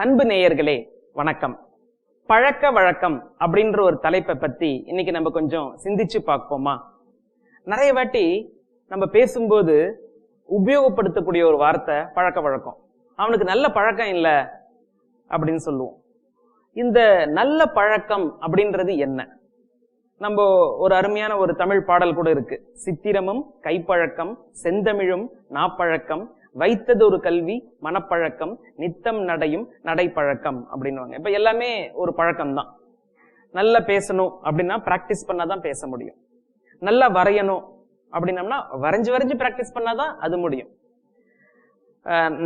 அன்பு நேயர்களே வணக்கம். பழக்க வழக்கம் அப்படின்ற ஒரு தலைப்பை பத்தி இன்னைக்கு நம்ம கொஞ்சம் சிந்திச்சு பார்ப்போமா? நிறைய வாட்டி நம்ம பேசும்போது உபயோகப்படுத்தக்கூடிய ஒரு வார்த்தை பழக்க வழக்கம். அவனுக்கு நல்ல பழக்கம் இல்லை அப்படின்னு சொல்லுவோம். இந்த நல்ல பழக்கம் அப்படின்றது என்ன? நம்ம ஒரு அருமையான ஒரு தமிழ் பாடல் கூட இருக்கு. சித்திரமும் கைப்பழக்கம் செந்தமிழும் நாப்பழக்கம் வைத்ததொரு கல்வி மனப்பழக்கம் நித்தம் நடையும் நடைப்பழக்கம் அப்படின்னுவாங்க. இப்ப எல்லாமே ஒரு பழக்கம் தான். நல்லா பேசணும் அப்படின்னா பிராக்டிஸ் பண்ணாதான் பேச முடியும். நல்லா வரையணும் அப்படின்னம்னா வரைஞ்சு வரைஞ்சு பிராக்டிஸ் பண்ணாதான் அது முடியும்.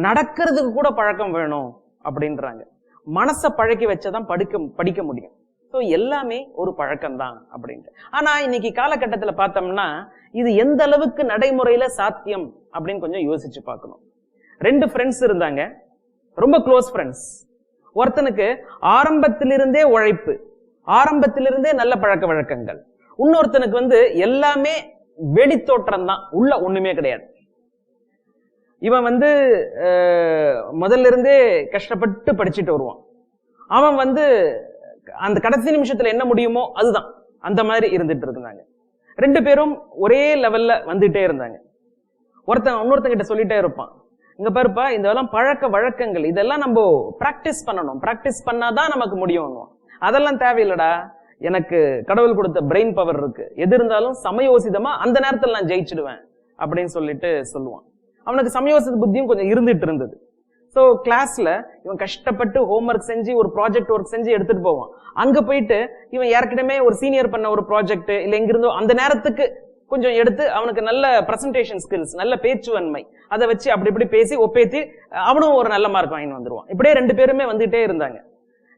நடக்கிறதுக்கு கூட பழக்கம் வேணும் அப்படின்றாங்க. மனசை பழக்கி வச்சாதான் படிக்க முடியும். ஸோ எல்லாமே ஒரு பழக்கம் தான் அப்படின்ட்டு. ஆனா இன்னைக்கு காலகட்டத்தில் பார்த்தோம்னா இது எந்த அளவுக்கு நடைமுறையில சாத்தியம் அப்படின்னு கொஞ்சம் யோசிச்சு பார்க்கணும். 2 ஃப்ரெண்ட்ஸ் இருந்தாங்க, ரொம்ப க்ளோஸ் ஃப்ரெண்ட்ஸ். ஒருத்தனுக்கு ஆரம்பத்திலிருந்தே உழைப்பு, ஆரம்பத்திலிருந்தே நல்ல பழக்க வழக்கங்கள். இன்னொருத்தனுக்கு எல்லாமே வெளித்தோற்றம் தான், உள்ள ஒண்ணுமே கிடையாது. இவன் முதல்ல இருந்தே கஷ்டப்பட்டு படிச்சுட்டு வருவான். அவன் அந்த கடைசி நிமிஷத்துல என்ன முடியுமோ அதுதான், அந்த மாதிரி இருந்துட்டு இருந்தாங்க. 2 பேரும் ஒரே லெவல்ல வந்துட்டே இருந்தாங்க. இன்னொருத்தங்கிட்ட சொல்லிட்டே இருப்பான், இங்க பாருப்பா இதெல்லாம் பழக்க வழக்கங்கள், இதெல்லாம் நம்ம பிராக்டிஸ் பண்ணணும், பிராக்டிஸ் பண்ணாதான் நமக்கு முடியும். அதெல்லாம் தேவையில்லடா, எனக்கு கடவுள் கொடுத்த பிரெயின் பவர் இருக்கு, எது இருந்தாலும் சமயோசிதமா அந்த நேரத்தில் நான் ஜெயிச்சிடுவேன் அப்படின்னு சொல்லுவான். அவனுக்கு சமயோசித புத்தியும் கொஞ்சம் இருந்துட்டு இருந்தது. ஸோ கிளாஸ்ல இவன் கஷ்டப்பட்டு ஹோம்ஒர்க் செஞ்சு ஒரு ப்ராஜெக்ட் ஒர்க் செஞ்சு எடுத்துட்டு போவான். அங்க போயிட்டு இவன் ஏற்கனவே ஒரு சீனியர் பண்ண ஒரு ப்ராஜெக்ட் இல்ல எங்கிருந்தோ அந்த நேரத்துக்கு கொஞ்சம் எடுத்து அவனுக்கு நல்ல பிரசன்டேஷன் ஸ்கில்ஸ், நல்ல பேச்சுவன்மை, அதை வச்சு அப்படி இப்படி பேசி ஒப்பேத்தி அவனும் ஒரு நல்ல மார்க் வாங்கி வந்துருவான். இப்படியே 2 பேருமே வந்துட்டே இருந்தாங்க.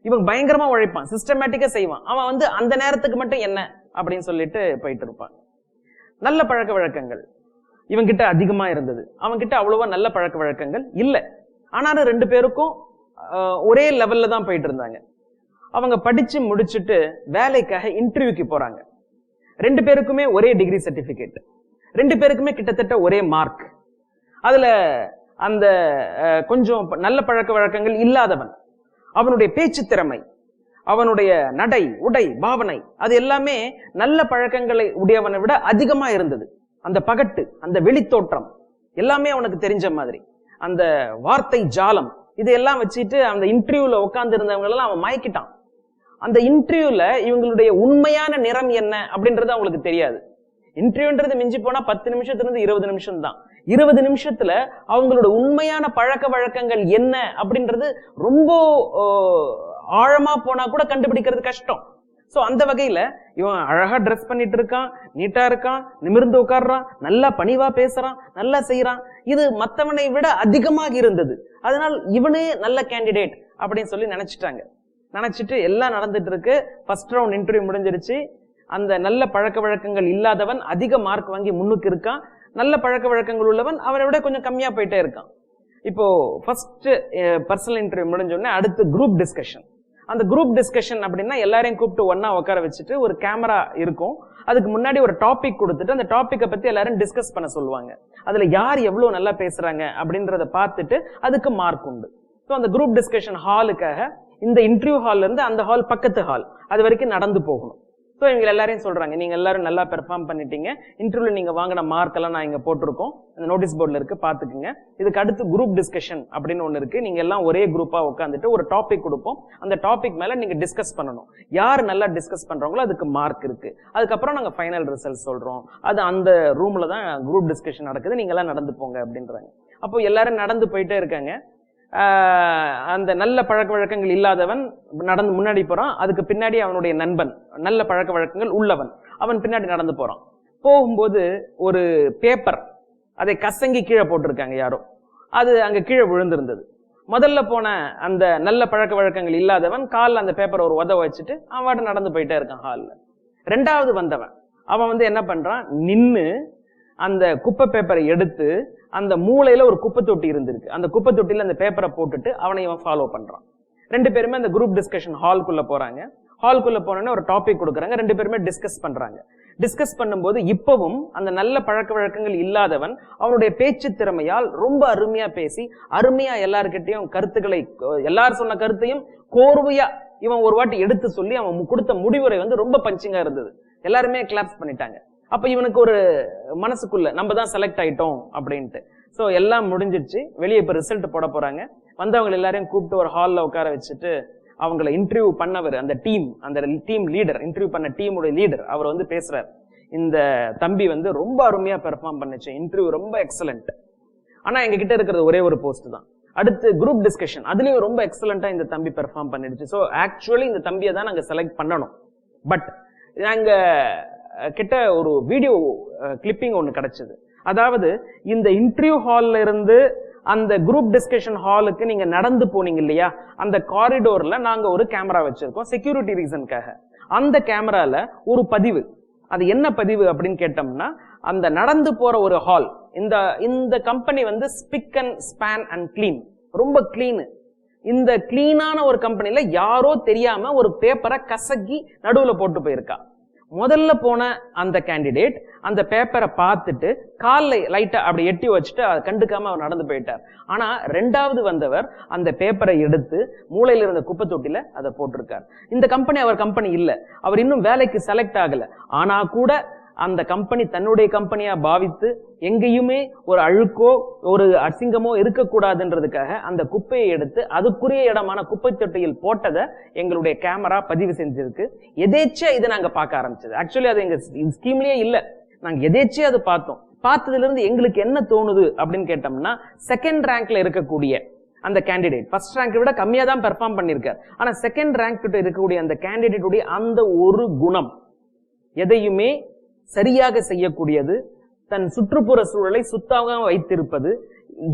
இவன் பயங்கரமா உழைப்பான், சிஸ்டமேட்டிக்கா செய்வான். அவன் அந்த நேரத்துக்கு மட்டும் என்ன அப்படின்னு சொல்லிட்டு போயிட்டு இருப்பான். நல்ல பழக்க வழக்கங்கள் இவன்கிட்ட அதிகமா இருந்தது, அவன்கிட்ட அவ்வளவா நல்ல பழக்க வழக்கங்கள் இல்லை. ஆனாலும் 2 பேருக்கும் ஒரே லெவல்ல தான் போயிட்டு இருந்தாங்க. அவங்க படிச்சு முடிச்சுட்டு வேலைக்காக இன்டர்வியூக்கு போறாங்க. 2 பேருக்குமே ஒரே டிகிரி சர்டிபிகேட், 2 பேருக்குமே கிட்டத்தட்ட ஒரே மார்க். அதுல அந்த கொஞ்சம் நல்ல பழக்க வழக்கங்கள் இல்லாதவன், அவனுடைய பேச்சு திறமை, அவனுடைய நடை உடை பாவனை, அது எல்லாமே நல்ல பழக்கங்களை உடையவனை விட அதிகமா இருந்தது. அந்த பகட்டு, அந்த வெளித்தோற்றம் எல்லாமே அவனுக்கு தெரிஞ்ச மாதிரி, அந்த வார்த்தை ஜாலம், இதெல்லாம் வச்சுட்டு அந்த இன்டர்வியூல உட்கார்ந்து இருந்தவங்க எல்லாம் அவன் மயக்கிட்டான். அந்த இன்டர்வியூல இவங்களுடைய உண்மையான நிறம் என்ன அப்படின்றது அவங்களுக்கு தெரியாது. இன்டர்வியூன்றது மிஞ்சி போனா 10 நிமிஷத்துல இருந்து 20 நிமிஷம் தான். 20 நிமிஷத்துல அவங்களோட உண்மையான பழக்க வழக்கங்கள் என்ன அப்படின்றது ரொம்ப ஆழமா போனா கூட கண்டுபிடிக்கிறது கஷ்டம். சோ அந்த வகையில இவன் அழகா ட்ரெஸ் பண்ணிட்டு இருக்கான், நீட்டா இருக்கான், நிமிர்ந்து உட்கார்றான், நல்லா பணிவா பேசுறான், நல்லா செய்யறான். இது மத்தவனை விட அதிகமாக இருந்தது. அதனால் இவனே நல்ல கேண்டிடேட் அப்படின்னு சொல்லி நினைச்சிட்டு எல்லாம் நடந்துட்டு இருக்கு. ஃபர்ஸ்ட் ரவுண்ட் இன்டர்வியூ முடிஞ்சிருச்சு. அந்த நல்ல பழக்க வழக்கங்கள் இல்லாதவன் அதிக மார்க் வாங்கி முன்னுக்கு இருக்கான். நல்ல பழக்க வழக்கங்கள் உள்ளவன் அவனை விட கொஞ்சம் கம்மியா போயிட்டே இருக்கான். இப்போ ஃபர்ஸ்ட் பர்சனல் இன்டர்வியூ முடிஞ்ச உடனே அடுத்து குரூப் டிஸ்கஷன். அந்த குரூப் டிஸ்கஷன் அப்படின்னா எல்லாரையும் கூப்பிட்டு ஒன்னா உட்கார வச்சுட்டு ஒரு கேமரா இருக்கும், அதுக்கு முன்னாடி ஒரு டாபிக் கொடுத்துட்டு அந்த டாபிக்கை பத்தி எல்லாரும் டிஸ்கஸ் பண்ண சொல்லுவாங்க. அதுல யார் எவ்வளவு நல்லா பேசுறாங்க அப்படின்றத பார்த்துட்டு அதுக்கு மார்க் உண்டு. ஸோ அந்த குரூப் டிஸ்கஷன் ஹாலுக்காக இந்த இன்டர்வியூ ஹால்ல இருந்து அந்த ஹால் பக்கத்து ஹால் அது வரைக்கும் நடந்து போகணும். ஸோ இவங்க எல்லாரையும் சொல்றாங்க, நீங்க எல்லாரும் நல்லா பெர்ஃபார்ம் பண்ணிட்டீங்க, இன்டர்வியூல நீங்க வாங்கின மார்க் எல்லாம் நான் இங்க போட்டிருக்கோம், அந்த நோட்டீஸ் போர்ட்ல இருக்கு, பாத்துக்குங்க. இதுக்கு அடுத்து குரூப் டிஸ்கஷன் அப்படின்னு ஒண்ணு இருக்கு. நீங்க எல்லாம் ஒரே குரூப்பா உட்காந்துட்டு ஒரு டாபிக் கொடுப்போம், அந்த டாபிக் மேல நீங்க டிஸ்கஸ் பண்ணணும். யார் நல்லா டிஸ்கஸ் பண்றாங்களோ அதுக்கு மார்க் இருக்கு. அதுக்கப்புறம் நாங்க ஃபைனல் ரிசல்ட் சொல்றோம். அது அந்த ரூம்ல தான் குரூப் டிஸ்கஷன் நடக்குது, நீங்க எல்லாம் நடந்து போங்க அப்படின்றாங்க. அப்போ எல்லாரும் நடந்து போயிட்டே இருக்காங்க. அந்த நல்ல பழக்க வழக்கங்கள் இல்லாதவன் நடந்து முன்னாடி போறான், அதுக்கு பின்னாடி அவனுடைய நண்பன் நல்ல பழக்க வழக்கங்கள் உள்ளவன் அவன் பின்னாடி நடந்து போறான். போகும்போது ஒரு பேப்பர் அதை கசங்கி கீழே போட்டிருக்காங்க யாரோ, அது அங்க கீழே விழுந்திருந்தது. முதல்ல போன அந்த நல்ல பழக்க வழக்கங்கள் இல்லாதவன் காலில் அந்த பேப்பரை ஒரு உதவ வச்சுட்டு அவன் நடந்து போயிட்டே இருக்கான் ஹாலில். 2வது வந்தவன் அவன் என்ன பண்றான், நின்னு அந்த குப்பை பேப்பரை எடுத்து அந்த மூளையில ஒரு குப்பை தொட்டி இருந்திருக்கு, அந்த குப்பை தொட்டியில அந்த பேப்பரை போட்டுட்டு அவனை இவன் ஃபாலோ பண்றான். 2 பேருமே அந்த குரூப் டிஸ்கஷன் ஹால்குள்ள போறாங்க. ஹால்குள்ள போனோன்னு ஒரு டாபிக் கொடுக்குறாங்க, 2 பேருமே டிஸ்கஸ் பண்றாங்க. டிஸ்கஸ் பண்ணும்போது இப்பவும் அந்த நல்ல பழக்க வழக்கங்கள் இல்லாதவன் அவனுடைய பேச்சு திறமையால் ரொம்ப அருமையா பேசி அருமையா எல்லார்கிட்டையும் கருத்துக்களை, எல்லாரும் சொன்ன கருத்தையும் கோர்வையா இவன் ஒரு வாட்டி எடுத்து சொல்லி அவன் கொடுத்த முடிவுரை வந்து ரொம்ப பஞ்சிங்கா இருந்தது. எல்லாருமே கிளாப்ஸ் பண்ணிட்டாங்க. அப்ப இவனுக்கு ஒரு மனசுக்குள்ள நம்ம தான் செலக்ட் ஆயிட்டோம் அப்படின்ட்டு. சோ எல்லாம் முடிஞ்சிடுச்சு. வெளியே இப்ப ரிசல்ட் போட போறாங்க. வந்தவங்க எல்லாரையும் கூப்பிட்டு ஒரு ஹால்ல உட்கார வச்சுட்டு அவங்களை இன்டர்வியூ பண்ணவர், அந்த டீம் லீடர், இன்டர்வியூ பண்ண டீமுடைய லீடர், அவர் வந்து பேசுறாரு. இந்த தம்பி வந்து ரொம்ப அருமையா பெர்ஃபார்ம் பண்ணுச்சு, இன்டர்வியூ ரொம்ப எக்ஸலண்ட். ஆனா எங்க கிட்ட இருக்கிறது ஒரே ஒரு போஸ்ட் தான். அடுத்து குரூப் டிஸ்கஷன், அதுலயும் ரொம்ப எக்ஸலண்டா இந்த தம்பி பெர்ஃபார்ம் பண்ணிடுச்சு. ஸோ ஆக்சுவலி இந்த தம்பியை தான் நாங்க செலக்ட் பண்ணணும். பட் நாங்க கிட்ட ஒரு வீடியோ கிளிப்பிங் ஒன்று கிடைச்சது. அதாவது இந்த இன்டர்வியூ ஹால்ல இருந்து அந்த குரூப் டிஸ்கஷன் ஹாலுக்கு நீங்க நடந்து போனீங்க இல்லையா, அந்த காரிடோர்ல நாங்க ஒரு கேமரா வச்சிருக்கோம் செக்யூரிட்டி ரீசனுக்காக. அந்த கேமரால ஒரு பதிவு, அது என்ன பதிவு அப்படின்னு கேட்டோம்னா, அந்த நடந்து போற ஒரு ஹால், இந்த கம்பெனி வந்து spick and span and clean, ரொம்ப கிளீன். இந்த கிளீனான ஒரு கம்பெனில யாரோ தெரியாம ஒரு பேப்பரை கசக்கி நடுவுல போட்டு போயிருக்கா. முதல்ல போன அந்த கேண்டிடேட் அந்த பேப்பரை பார்த்துட்டு கால்ல லைட்டா அப்படி எட்டி வச்சுட்டு அதை கண்டுக்காம அவர் நடந்து போயிட்டார். ஆனா 2வது வந்தவர் அந்த பேப்பரை எடுத்து மூளையில இருந்த குப்பை தொட்டில அதை போட்டிருக்கார். இந்த கம்பெனி அவர் கம்பெனி இல்ல, அவர் இன்னும் வேலைக்கு செலக்ட் ஆகல. ஆனா கூட அந்த கம்பெனி தன்னுடைய கம்பெனியா பாவித்து எங்கேயுமே ஒரு அழுக்கோ ஒரு அசிங்கமோ இருக்கக்கூடாதுன்றதுக்காக அந்த குப்பையை எடுத்து அதுக்குரிய இடமான குப்பை தொட்டியில் போட்டதை எங்களுடைய கேமரா பதிவு செஞ்சிருக்கு. எதேச்சா இதை நாங்க பார்க்க ஆரம்பிச்சது. ஆக்சுவலி அது எங்க ஸ்கீம்லயே இல்ல, நாங்க எதேச்சா அது பார்த்தோம். பார்த்ததுல இருந்து எங்களுக்கு என்ன தோணுது அப்படின்னு கேட்டோம்னா, செகண்ட் ரேங்க்ல இருக்கக்கூடிய அந்த கேண்டிடேட் ஃபர்ஸ்ட் ரேங்க் விட கம்மியா தான் பெர்ஃபார்ம் பண்ணிருக்காரு. ஆனா செகண்ட் ரேங்க் கிட்ட இருக்கக்கூடிய அந்த கேண்டிடேட்டுடைய அந்த ஒரு குணம், எதையுமே சரியாக செய்யக்கூடியது, தன் சுற்றுப்புற சூழலை சுத்தமாக வைத்திருப்பது,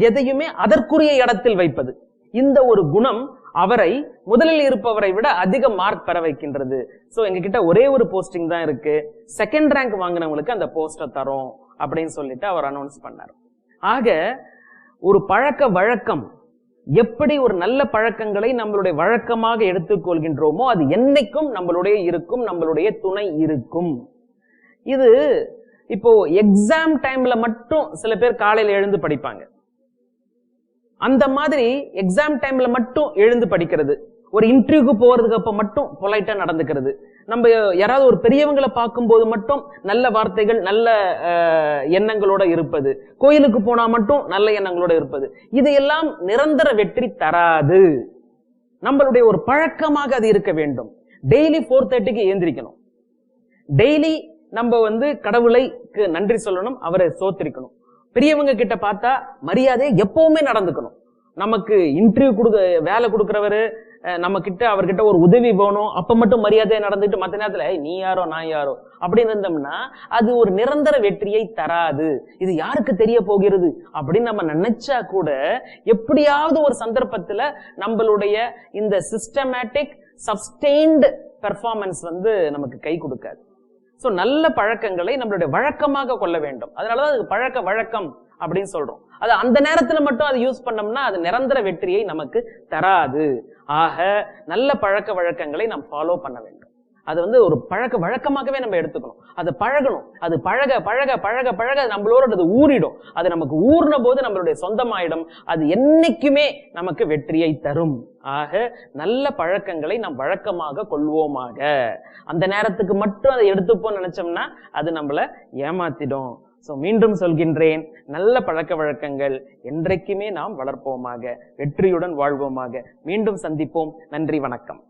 எதையுமே அதற்குரிய இடத்தில் வைப்பது, இந்த ஒரு குணம் அவரை முதலில் இருப்பவரை விட அதிக மார்க் பெற வைக்கின்றது. சோ எங்க கிட்ட ஒரே ஒரு போஸ்டிங் தான் இருக்கு, செகண்ட் ரேங்க் வாங்கினவங்களுக்கு அந்த போஸ்டை தரோம் அப்படின்னு சொல்லிட்டு அவர் அனௌன்ஸ் பண்ணார். ஆக ஒரு பழக்க வழக்கம், எப்படி ஒரு நல்ல பழக்கங்களை நம்மளுடைய வழக்கமாக எடுத்துக்கொள்கின்றோமோ அது என்னைக்கும் நம்மளுடைய இருக்கும், நம்மளுடைய துணை இருக்கும். இது இப்போ எக்ஸாம் டைம்ல மட்டும் சில பேர் காலையில எழுந்து படிப்பாங்க. அந்த மாதிரி எக்ஸாம் டைம்ல மட்டும் எழுந்து படிக்கிறது, ஒரு இன்டர்வியூக்கு போறதுக்கு அப்ப மட்டும் பொலைட்டா நடந்துக்கிறது, நம்ம யாராவது ஒரு பெரியவங்களை பார்க்கும்போது மட்டும் நல்ல வார்த்தைகள் நல்ல எண்ணங்களோட இருப்பது, கோயிலுக்கு போனா மட்டும் நல்ல எண்ணங்களோட இருப்பது, இதையெல்லாம் நிரந்தர வெற்றி தராது. நம்மளுடைய ஒரு பழக்கமாக அது இருக்க வேண்டும். டெய்லி 4:30க்கு எழுந்திரிக்கணும். டெய்லி நம்ம வந்து கடவுளைக்கு நன்றி சொல்லணும், அவரை சோத்திரிக்கணும். பெரியவங்க கிட்ட பார்த்தா மரியாதையை எப்பவுமே நடந்துக்கணும். நமக்கு இன்டர்வியூ வேலை கொடுக்கிறவரு நம்ம கிட்ட அவர்கிட்ட ஒரு உதவி போகணும், அப்ப மட்டும் மரியாதையை நடந்துட்டு மற்ற நேரத்துல நீ யாரோ நான் யாரோ அப்படின்னு இருந்தோம்னா அது ஒரு நிரந்தர வெற்றியை தராது. இது யாருக்கு தெரிய போகிறது அப்படின்னு நம்ம நினைச்சா கூட எப்படியாவது ஒரு சந்தர்ப்பத்துல நம்மளுடைய இந்த சிஸ்டமேட்டிக் சஸ்டெயின்டு பெர்ஃபார்மன்ஸ் வந்து நமக்கு கை கொடுக்காது. சோ நல்ல பழக்கங்களை நம்மளுடைய வழக்கமாக கொள்ள வேண்டும். அதனாலதான் அது பழக்க வழக்கம் அப்படின்னு சொல்றோம். அது அந்த நேரத்துல மட்டும் அதை யூஸ் பண்ணோம்னா அது நிரந்தர வெற்றியை நமக்கு தராது. ஆக நல்ல பழக்க வழக்கங்களை நாம் ஃபாலோ பண்ண வேண்டும். அது வந்து ஒரு பழக்க வழக்கமாகவே நம்ம எடுத்துக்கணும். அது பழகணும். அது பழக பழக பழக பழக நம்மளோட அது ஊறிடும். அது நமக்கு ஊர்ன போது நம்மளுடைய சொந்தமாயிடும். அது என்னைக்குமே நமக்கு வெற்றியை தரும். ஆக நல்ல பழக்கங்களை நாம் வழக்கமாக கொள்வோமாக. அந்த நேரத்துக்கு மட்டும் அதை எடுத்துப்போம் நினைச்சோம்னா அது நம்மள ஏமாத்திடும். சோ மீண்டும் சொல்கின்றேன், நல்ல பழக்க வழக்கங்கள் என்றைக்குமே நாம் வளர்ப்போமாக, வெற்றியுடன் வாழ்வோமாக. மீண்டும் சந்திப்போம். நன்றி, வணக்கம்.